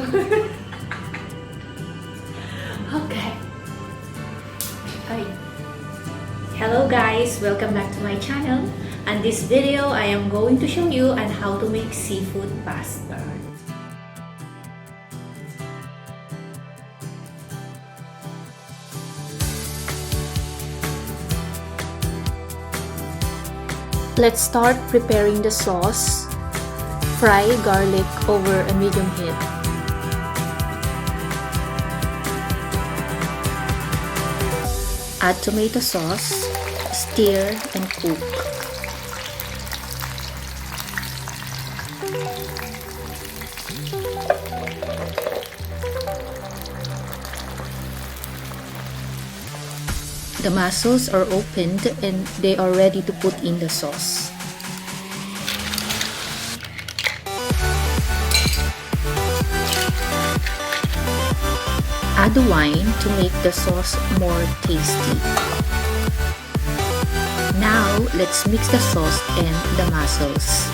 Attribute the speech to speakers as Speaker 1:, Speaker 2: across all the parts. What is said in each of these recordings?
Speaker 1: Okay. Hi. Hello guys, welcome back to my channel. And this video I am going to show you on how to make seafood pasta. Let's start preparing the sauce. Fry garlic over a medium heat. Add tomato sauce, stir and cook. The mussels are opened and they are ready to put in the sauce. Add the wine to make the sauce more tasty. Now, let's mix the sauce and the mussels.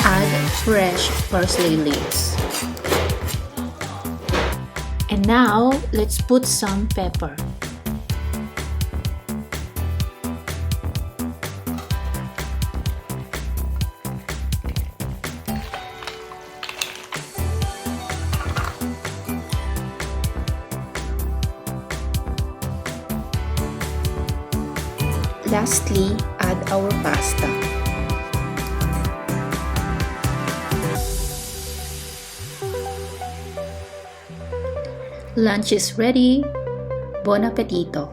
Speaker 1: Add fresh parsley leaves. And now, let's put some pepper. Lastly, add our pasta. Lunch is ready. Buon appetito!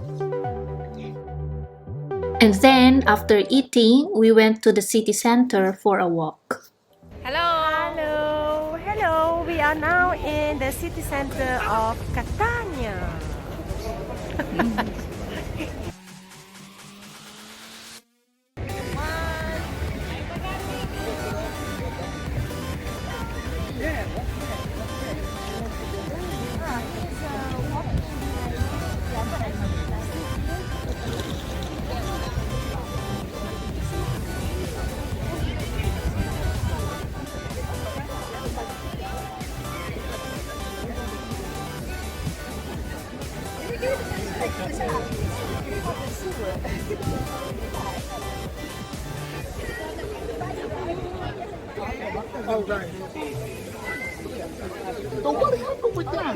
Speaker 1: And then, after eating, we went to the city center for a walk.
Speaker 2: Hello! We are now in the city center of Catania.
Speaker 3: Oh, right. But what happened with that?